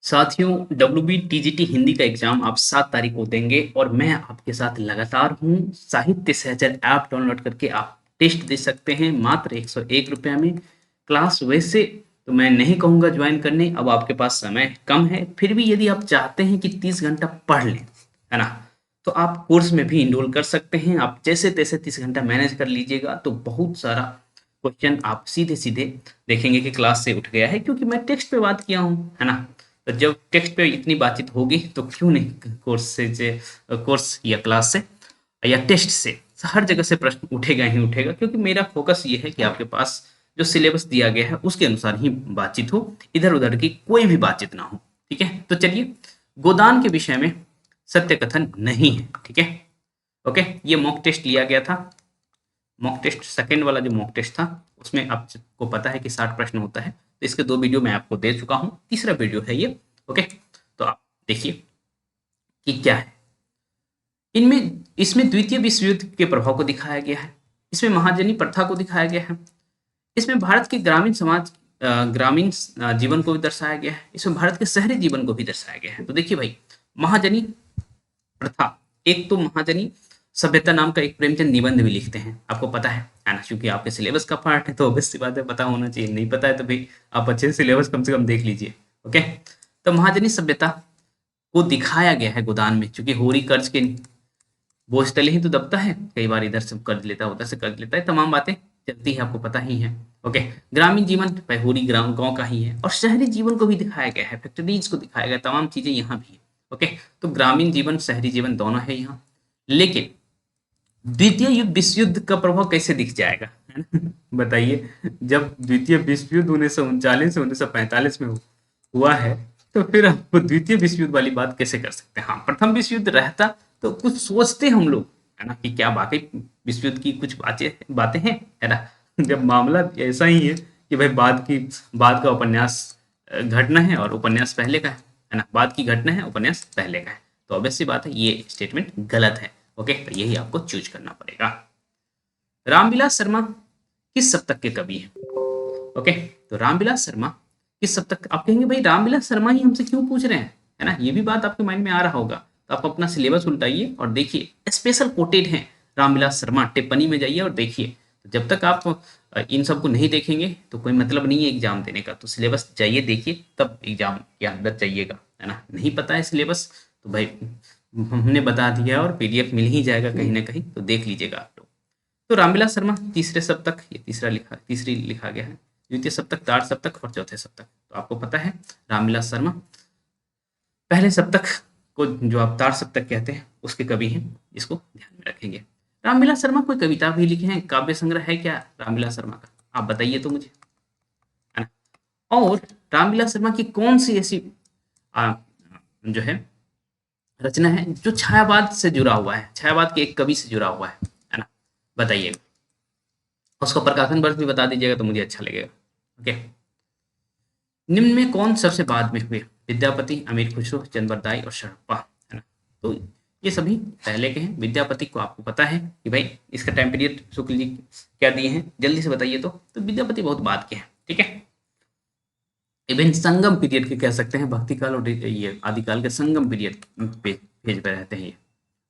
साथियों, WBTGT हिंदी का exam आप 7 तारीख को देंगे और मैं आपके साथ लगातार हूँ। साहित्य सहजल ऐप डाउनलोड करके आप टेस्ट दे सकते हैं मात्र 101 रुपये में। क्लास वैसे तो मैं नहीं कहूँगा ज्वाइन करने, अब आपके पास समय कम है, फिर भी यदि आप चाहते हैं कि 30 घंटा पढ़ लें, है ना, तो आप कोर्स में भी इनरोल कर सकते हैं। आप जैसे तैसे 30 घंटा मैनेज कर लीजिएगा तो बहुत सारा क्वेश्चन आप सीधे सीधे देखेंगे कि क्लास से उठ गया है, क्योंकि मैं टेक्स्ट पे बात किया हूँ, है ना। तो जब टेक्स्ट पे इतनी बातचीत होगी तो क्यों नहीं कोर्स या क्लास से या टेस्ट से हर जगह से प्रश्न उठेगा ही उठेगा, क्योंकि मेरा फोकस ये है कि आपके पास जो सिलेबस दिया गया है उसके अनुसार ही बातचीत हो, इधर उधर की कोई भी बातचीत ना हो। ठीक है, तो चलिए, गोदान के विषय में सत्य कथन नहीं है। ठीक है, ओके। ये मॉक टेस्ट लिया गया था। मॉक टेस्ट सेकंड वाला जो मॉक टेस्ट था उसमें आपको पता है कि 60 प्रश्न होता है, तो इसके 2 वीडियो मैं आपको दे चुका हूँ, तीसरा वीडियो है ये। ओके, तो आप देखिए कि क्या है इनमें। इसमें द्वितीय विश्व युद्ध के प्रभाव को दिखाया गया है, इसमें महाजनी प्रथा को दिखाया गया है, इसमें भारत के ग्रामीण समाज ग्रामीण जीवन को भी दर्शाया गया है, इसमें भारत के शहरी जीवन को भी दर्शाया गया है। तो देखिए भाई, महाजनी प्रथा, एक तो महाजनी सभ्यता नाम का एक प्रेमचंद निबंध भी लिखते हैं, आपको पता है ना, क्योंकि आपके सिलेबस का पार्ट है तो ऑब्वियस सी बात है, पता होना चाहिए। नहीं पता है तो भाई आप अच्छे सिलेबस कम से कम देख लीजिए। ओके, तो महाजनी सभ्यता को दिखाया गया है गोदान में, क्योंकि होरी कर्ज के बोझ तले ही तो दबता है, कई बार इधर से कर्ज लेता है उधर से कर्ज लेता है, तमाम बातें चलती है, आपको पता ही है। ओके, ग्रामीण जीवन पैहोरी ग्राम गांव का ही है, और शहरी जीवन को भी दिखाया गया है, फैक्ट्रीज को दिखाया गया, तमाम चीजें यहाँ भी है। ओके, तो ग्रामीण जीवन शहरी जीवन दोनों है यहाँ। लेकिन द्वितीय विश्व युद्ध का प्रभाव कैसे दिख जाएगा, है ना? बताइए, जब द्वितीय विश्व युद्ध 1939 से 1945 में हुआ है, तो फिर आप द्वितीय विश्व युद्ध वाली बात कैसे कर सकते हैं। हाँ, प्रथम विश्व युद्ध रहता तो कुछ सोचते हम लोग, है ना, कि क्या वाकई विश्व युद्ध की कुछ बातें बातें हैं, है ना। जब मामला ऐसा ही है कि भाई बाद का उपन्यास घटना है और उपन्यास पहले का है ना, बाद की घटना है उपन्यास पहले का है, तो ऑब्वियस सी बात है ये स्टेटमेंट गलत है। ओके, तो यही आपको चूज करना पड़ेगा। रामविलास शर्मा किस शतक के कवि हैं? ओके, तो रामविलास शर्मा किस शतक, आप कहेंगे भाई रामविलास शर्मा ही हमसे क्यों पूछ रहे हैं, है ना, ये भी बात आपके माइंड में आ रहा होगा। तो आप अपना सिलेबस उल्टाइए और देखिए, स्पेशल कोटेड है रामविलास शर्मा, टिप्पणी में जाइए और देखिए। तो जब तक आप इन सबको नहीं देखेंगे तो कोई मतलब नहीं है एग्जाम देने का, तो सिलेबस जाइए देखिए तब एग्जाम के अंदर जाइएगा, है ना। नहीं पता है सिलेबस तो भाई हमने बता दिया और PDF मिल ही जाएगा कहीं ना कहीं, तो देख लीजिएगा आप लोग। तो रामविलास शर्मा तीसरे सप्तक, ये तीसरी लिखा गया है, द्वितीय सप्तक, तार सप्तक और चौथे सप्तक। तो आपको पता है रामविलास शर्मा पहले सप्तक को, जो आप तार सप्तक कहते हैं, उसके कवि हैं, इसको ध्यान में रखेंगे। रामविलास शर्मा कोई कविता भी लिखे हैं, काव्य संग्रह है क्या रामविलास शर्मा का, आप बताइए तो मुझे, है ना। और रामविलास शर्मा की कौन सी ऐसी आ, जो है रचना है जो छायावाद से जुड़ा हुआ है, छायावाद के एक कवि से जुड़ा हुआ है ना, बताइएगा। उसका प्रकाशन वर्ष भी बता दीजिएगा तो मुझे अच्छा लगेगा। ओके, निम्न में कौन सबसे बाद में हुए? विद्यापति, अमीर खुसरो, चंद्रबरदाई और शरप्पा, है ना। तो ये सभी पहले के हैं। विद्यापति को आपको पता है कि भाई इसका टाइम पीरियड शुक्ल जी क्या दिए हैं, जल्दी से बताइए। तो विद्यापति बहुत बाद के हैं, ठीक है। इवन संगम पीरियड के कह सकते हैं, भक्ति काल और ये आदिकाल के संगम पीरियड पे फेज पे रहते हैं ये,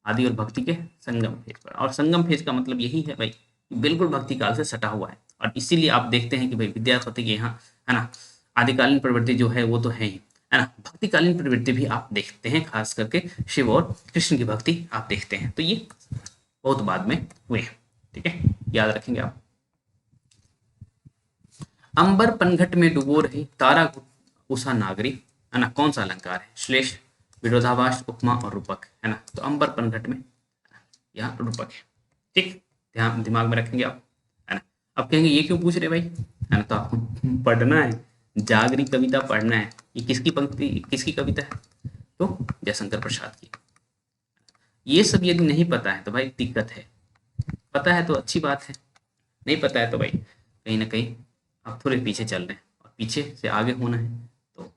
आदि और भक्ति के संगम फेज पर। और संगम फेज का मतलब यही है भाई, बिल्कुल भक्ति काल से सटा हुआ है, और इसीलिए आप देखते हैं कि भाई विद्यापति के यहाँ, है ना, आदिकालीन प्रवृत्ति जो है वो तो है ही, है ना, भक्तिकालीन प्रवृत्ति भी आप देखते हैं, खास करके शिव और कृष्ण की भक्ति आप देखते हैं। तो ये बहुत बाद में हुए हैं, ठीक है, याद रखेंगे आप। अंबर पनघट में डुबो रही तारा उषा नागरी, है ना, कौन सा अलंकार है? श्लेष, विरोधाभास, उपमा और रूपक, है ना। तो अंबर पनघट में यहाँ रूपक है, ठीक, ध्यान दिमाग में रखेंगे आप, है ना। अब कहेंगे ये क्यों पूछ रहे भाई, है ना, तो आपको पढ़ना है, जागरी कविता पढ़ना है। ये किसकी पंक्ति, किसकी कविता है? तो जयशंकर प्रसाद की। ये सब यदि नहीं पता है तो भाई दिक्कत है, पता है तो अच्छी बात है, नहीं पता है तो भाई कहीं ना कहीं आप थोड़े पीछे चल रहे हैं, और पीछे से आगे होना है तो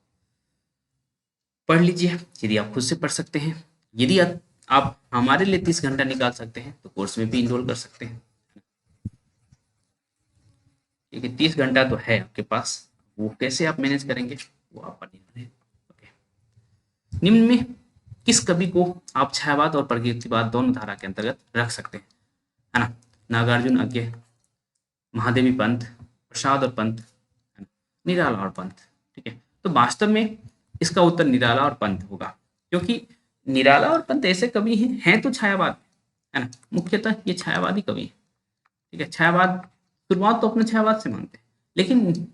पढ़ लीजिए, यदि आप खुद से पढ़ सकते हैं। यदि आप हमारे लिए 30 घंटा निकाल सकते हैं तो कोर्स में भी इनरोल कर सकते हैं, क्योंकि 30 घंटा तो है आपके पास, वो कैसे आप मैनेज करेंगे वो आप पर निर्भर है। ओके, निम्न में किस कवि को आप छायावाद और प्रगतिवाद दोनों धारा के अंतर्गत रख सकते हैं, है ना? नागार्जुन अज्ञे, महादेवी पंत, प्रसाद और पंत, है ना? निराला और पंत। ठीक है, तो वास्तव में इसका उत्तर निराला और पंत होगा, क्योंकि निराला और पंत ऐसे कवि हैं तो छायावाद, है ना? मुख्यतः ये छायावादी कवि है। ठीक है, छायावाद शुरुआत तो अपने छायावाद से मानते हैं, लेकिन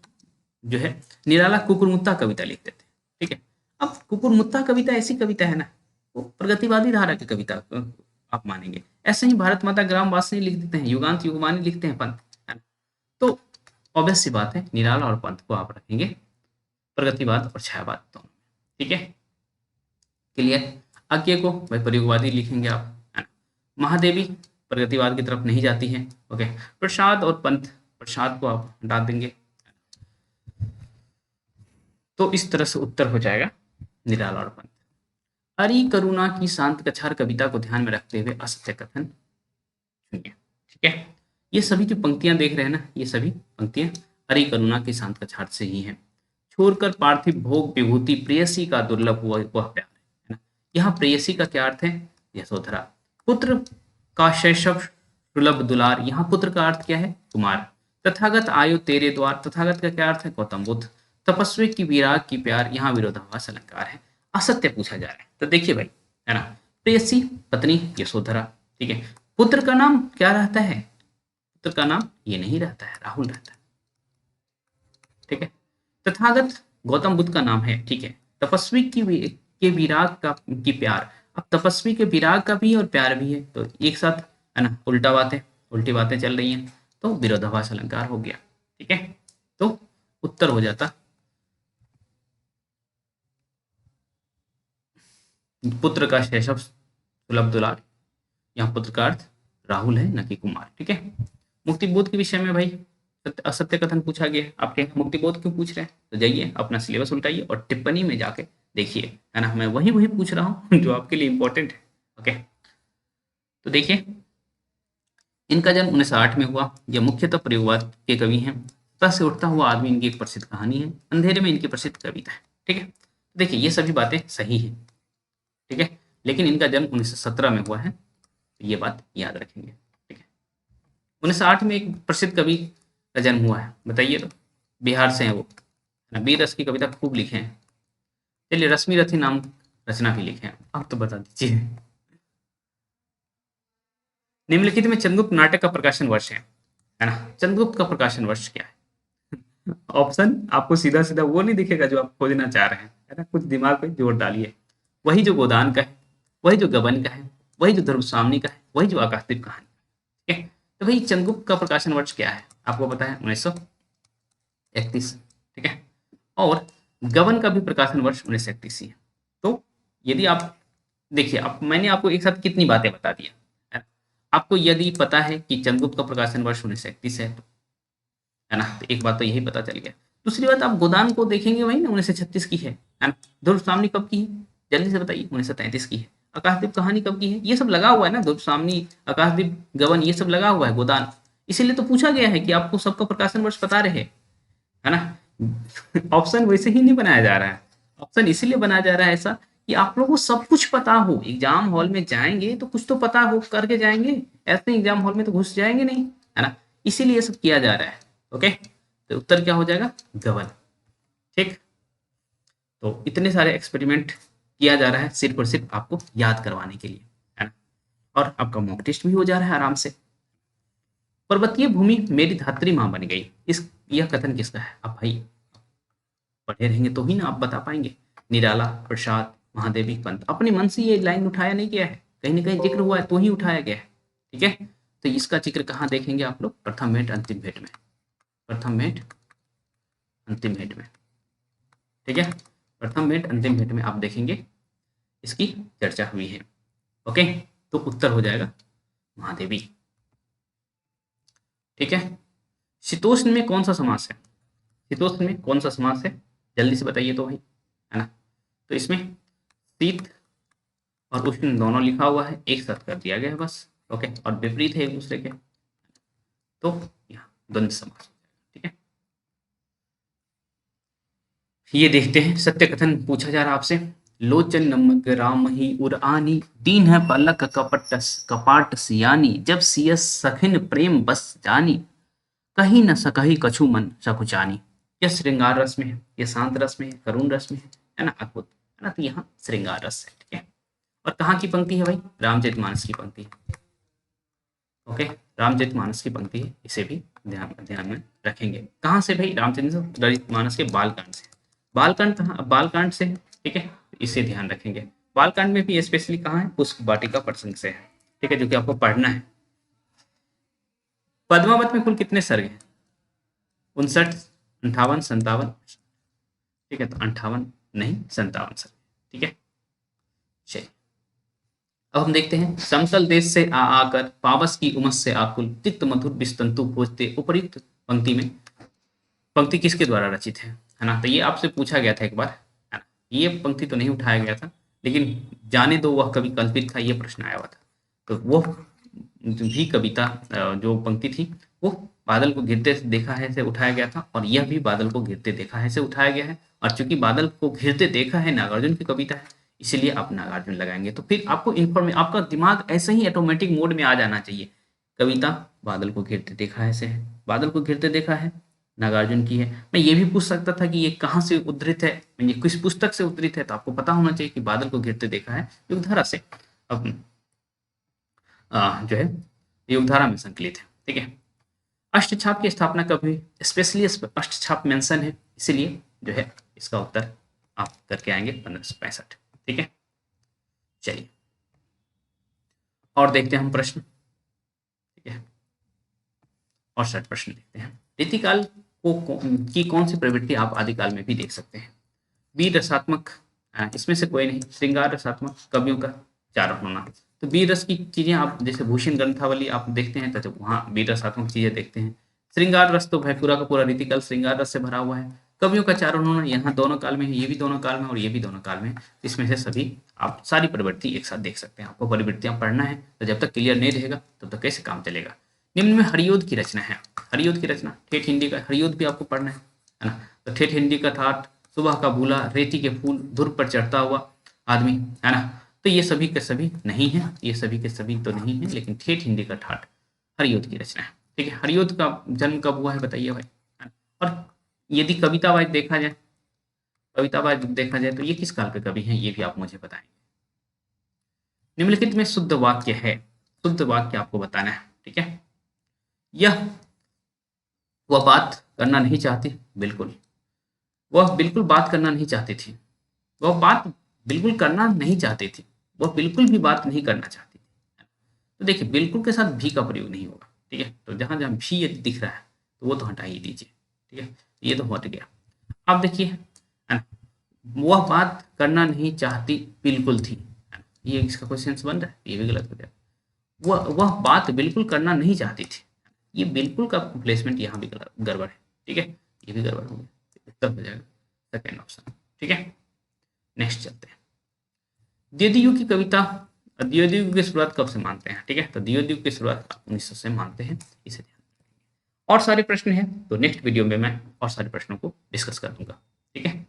जो है निराला कुकुरमुत्ता कविता लिखते थे। ठीक है, अब कुकुरमुत्ता कविता ऐसी कविता है ना, वो प्रगतिवादी धारा की कविता आप मानेंगे। ऐसे ही भारत माता ग्रामवासिनी लिख देते हैं, युगांत युगमानी लिखते हैं पंत, है ना? तो ऑब्वियस सी बात है, निराला और पंत को आप रखेंगे प्रगतिवाद और छायावाद दोनों। ठीक है, क्लियर? आज्ञे को भाई प्रयोगवादी लिखेंगे आप, है ना? महादेवी प्रगतिवाद की तरफ नहीं जाती है। ओके, प्रसाद और पंत, प्रसाद को आप हटा देंगे। तो इस तरह से उत्तर हो जाएगा निराला और पंत। अरि करुणा की शांत कछार कविता को ध्यान में रखते हुए असत्य कथन चुनिए। ठीक है, ये सभी जो पंक्तियां देख रहे हैं ना, ये सभी पंक्तियां अरि करुणा की शांत कछार से ही हैं। छोड़कर पार्थिव भोग विभूति प्रेयसी का दुर्लभ हुआ वह प्यार, है ना? यहाँ प्रेयसी का क्या अर्थ है? यशोधरा। पुत्र का शैशव सुलभ दुलार, यहाँ पुत्र का अर्थ क्या है? कुमार। तथागत आयु तेरे द्वार, तथागत का क्या अर्थ है? गौतम बुद्ध। तपस्वी की विराग की प्यार, यहाँ विरोधाभास अलंकार है। असत्य पूछा जा रहा है, तो देखिए भाई, है ना? प्रेयसी पत्नी यशोधरा। ठीक है, पुत्र का नाम क्या रहता है? पुत्र का नाम ये नहीं रहता है, राहुल रहता है। ठीक है, तथागत गौतम बुद्ध का नाम है। ठीक है, तपस्वी के विराग का की प्यार, अब तपस्वी के विराग का भी और प्यार भी है, तो एक साथ, है ना? उल्टी बातें चल रही हैं, तो विरोधाभास अलंकार हो गया। ठीक है, तो उत्तर हो जाता पुत्र का शैशव सुलभ दुलार, यहाँ पुत्र का अर्थ राहुल है, न कि कुमार। ठीक है, मुक्ति बोध के विषय में भाई असत्य कथन पूछा गया है। आपके मुक्ति बोध क्यों पूछ रहे हैं? तो जाइए अपना सिलेबस उल्टाइए और टिप्पणी में जाके देखिए, है ना? मैं वही वही पूछ रहा हूँ जो आपके लिए इंपॉर्टेंट है। ओके, तो देखिए, इनका जन्म 1908 में हुआ। यह मुख्यतः प्रयोगवाद के कवि हैं। सतह से उठता हुआ आदमी इनकी एक प्रसिद्ध कहानी है, अंधेरे में इनकी प्रसिद्ध कविता है। ठीक है, देखिए ये सभी बातें सही है। ठीक है, लेकिन इनका जन्म 1917 में हुआ है, तो ये बात याद रखेंगे। ठीक है, 1908 में एक प्रसिद्ध कवि का जन्म हुआ है, बताइए तो? बिहार से हैं वो, है ना? बीर रस की कविता खूब लिखे हैं। चलिए, रश्मि रथी नाम रचना भी लिखे हैं, आप तो बता दीजिए। निम्नलिखित में चंद्रगुप्त नाटक का प्रकाशन वर्ष है ना? चंद्रगुप्त का प्रकाशन वर्ष क्या है? ऑप्शन आपको सीधा सीधा वो नहीं दिखेगा जो आप खोजना चाह रहे हैं, है ना? कुछ दिमाग पे जोर डालिए। वही जो गोदान का है, वही जो गबन का है, वही जो ध्रुवसामनी का है, वही जो आकाशदीप कहानी। ठीक है, तो भाई चंद्रगुप्त का प्रकाशन वर्ष क्या है? आपको पता है, 1931। ठीक है, और गबन का भी प्रकाशन वर्ष 1931 ही है। तो यदि आप देखिए, आप मैंने आपको एक साथ कितनी बातें बता दी है। आपको यदि पता है कि चंद्रगुप्त का प्रकाशन वर्ष 1931 है, तो है ना, तो एक बात तो यही पता चल गया। दूसरी बात, आप गोदान को देखेंगे, वही ना 1936 की है ना? ध्रुव सामनी कब की है? जल्दी से बताइए। 1933 की है। आकाशदीप कहानी कब की है? ये सब लगा हुआ है ना, ध्रुव सामनी, आकाशदीप, गबन, ये सब लगा हुआ है, गोदान। इसीलिए तो पूछा गया है कि आपको सबका प्रकाशन वर्ष पता रहे, है ना? ऑप्शन वैसे ही नहीं बनाया जा रहा है, ऑप्शन इसीलिए बनाया जा रहा है ऐसा कि आप लोगों को सब कुछ पता हो। एग्जाम हॉल में जाएंगे तो कुछ तो पता हो करके जाएंगे, ऐसे एग्जाम हॉल में तो घुस जाएंगे नहीं, है ना? इसीलिए ये सब किया जा रहा है। ओके, तो उत्तर क्या हो जाएगा? गबन। ठीक, तो इतने सारे एक्सपेरिमेंट किया जा रहा है सिर्फ और सिर्फ आपको याद करवाने के लिए, है ना? और आपका मॉक टेस्ट भी हो जा रहा है आराम से। पर्वतीय भूमि मेरी धात्री माँ बन गई, इस यह कथन किसका है? अब भाई पढ़े रहेंगे तो ही ना आप बता पाएंगे। निराला, प्रसाद, महादेवी, पंत। अपने मन से ये लाइन उठाया नहीं गया है, कहीं ना कहीं जिक्र हुआ है तो ही उठाया गया है। ठीक है, तो इसका जिक्र कहाँ देखेंगे आप लोग? प्रथम भेंट अंतिम भेंट में, प्रथम भेंट अंतिम भेंट में। ठीक है, प्रथम भेंट अंतिम भेंट में आप देखेंगे इसकी चर्चा हुई है। ओके, तो उत्तर हो जाएगा महादेवी। ठीक है, शीतोष्ण में कौन सा समास है? शीतोष्ण में कौन सा समास है? जल्दी से बताइए तो भाई, है ना? तो इसमें शीत और उष्ण दोनों लिखा हुआ है, एक साथ कर दिया गया है बस। ओके, और विपरीत है एक दूसरे के, तो यहाँ द्वंद्व समास। ठीक है, ये देखते हैं, सत्य कथन पूछा जा रहा है आपसे। लोचन नमक रामही उरानी, दीन है पलक कपट कपाट सियानी, जब सियस सखिन प्रेम बस जानी, कहीं न सकहि कछु मन सकुचानी। यह श्रृंगार रस में है, ये शांत रस में है, करुण रस में है ना, अद्भुत है ना, तो यहाँ श्रृंगार रस है, ठीक है। और कहाँ की पंक्ति है भाई, रामचरितमानस की पंक्ति है। ओके, रामचरितमानस की पंक्ति है, इसे भी ध्यान ध्यान में रखेंगे। कहाँ से भाई, रामचरितमानस के बालकांड से। बालकांड कहाँ, बालकांड से है, ठीक है, इसे ध्यान रखेंगे। बालकांड में भी स्पेशली कहाँ है, पुष्प वाटिका प्रसंग से है, ठीक है, जो कि आपको पढ़ना है। पद्मावत में कुल कितने सर्ग हैं, 59, 58, 57, ठीक है, तो 58 नहीं 57 सर्ग, ठीक है। चलिए अब हम देखते हैं, समतल देश से आ आकर पावस की उमस से आकुल, तिक्त मधुर विस्तंतु भोजते। उपयुक्त पंक्ति में, पंक्ति किसके द्वारा रचित है ना, तो ये आपसे पूछा गया था एक बार, है ना, ये पंक्ति तो नहीं उठाया गया था, लेकिन जाने दो वह कवि कल्पित था, ये प्रश्न आया हुआ था। तो वो भी कविता जो पंक्ति थी, वो बादल को घिरते देखा है से उठाया गया था, और यह भी बादल को घिरते देखा है से उठाया गया है। और चूंकि बादल को घिरते देखा है नागार्जुन की कविता है, इसीलिए आप नागार्जुन लगाएंगे। तो फिर आपको आपका दिमाग ऐसे ही ऑटोमेटिक मोड में आ जाना चाहिए। कविता बादल को घिरते देखा है से है, बादल को घिरते देखा है नागार्जुन की है। मैं ये भी पूछ सकता था कि ये कहाँ से उद्धृत है, ये किस पुस्तक से उद्धृत है, तो आपको पता होना चाहिए कि बादल को घिरते देखा है युगधारा से, अब जो है युगधारा में संकलित है, ठीक है। अष्टछाप की स्थापना कब हुई, स्पेशली अष्टछाप मेंशन है, इसीलिए जो है इसका उत्तर आप करके आएंगे 1565, ठीक है। चलिए और देखते हैं हम प्रश्न, ठीक है, और 60 प्रश्न देखते हैं। रीतिकाल की कौन सी प्रवृत्ति आप आदिकाल में भी देख सकते हैं। वीर रसात्मक, इसमें से कोई नहीं। श्रृंगार रसात्मक, कवियों का चारण होना। तो वीर रस की चीजें आप जैसे भूषण ग्रंथावली आप देखते हैं, तो वहाँ वीर रसात्मक चीजें देखते हैं। श्रृंगार रस तो भाई पूरा का पूरा रीतिकाल श्रृंगार रस से भरा हुआ है। कवियों का चारण होना यहाँ दोनों काल में है, ये भी दोनों काल में और ये भी दोनों काल में। इसमें से सभी आप सारी प्रवृत्ति एक साथ देख सकते हैं। आपको प्रवृत्तियां पढ़ना है, तो जब तक क्लियर नहीं रहेगा तब तक कैसे काम चलेगा। निम्न में हरियोध की रचना है, हरियोध की रचना, ठेठ हिंदी का हरियोध भी आपको पढ़ना है ना। तो ठेठ हिंदी का ठाठ, सुबह का भूला, रेती के फूल, धुर पर चढ़ता हुआ आदमी, है ना। तो ये सभी के सभी नहीं है, ये सभी के सभी तो नहीं है, लेकिन ठेठ हिंदी का ठाठ हरियोध की रचना है, ठीक है। हरियोध का जन्म कब हुआ है बताइए भाई, है ना? और यदि कवितावाद देखा जाए, कवितावाद देखा जाए तो ये किस काल के कवि हैं, ये भी आप मुझे बताएंगे। निम्नलिखित में शुद्ध वाक्य है, शुद्ध वाक्य आपको बताना है, ठीक है। यह वह बात करना नहीं चाहती, बिल्कुल, वह बिल्कुल बात करना नहीं चाहती थी, वह बात बिल्कुल करना नहीं चाहती थी, वह बिल्कुल भी बात नहीं करना चाहती थी। तो देखिए बिल्कुल के साथ भी का प्रयोग नहीं होगा, ठीक है। तो जहां जहां भी यदि दिख रहा है तो वो तो हटा ही दीजिए, ठीक है। ये तो हट गया। अब देखिए, है ना, वह बात करना नहीं चाहती बिल्कुल थी, है ना? ये इसका कोई सेंस बन रहा है, ये भी गलत हो जाएगा। वह बात बिल्कुल करना नहीं चाहती थी, ये बिल्कुल का प्लेसमेंट यहाँ भी गड़बड़ है, ठीक है, ये भी गड़बड़ हो गया, उत्तर हो जाएगा सेकेंड ऑप्शन, ठीक है। नेक्स्ट चलते हैं। द्वितीयु की कविता, द्वितीयु की शुरुआत कब से मानते हैं, ठीक है। तो द्वितीयु की शुरुआत 1900 से मानते हैं, इसे ध्यान रखेंगे। और सारे प्रश्न हैं तो नेक्स्ट वीडियो में मैं और सारे प्रश्नों को डिस्कस कर दूंगा, ठीक है।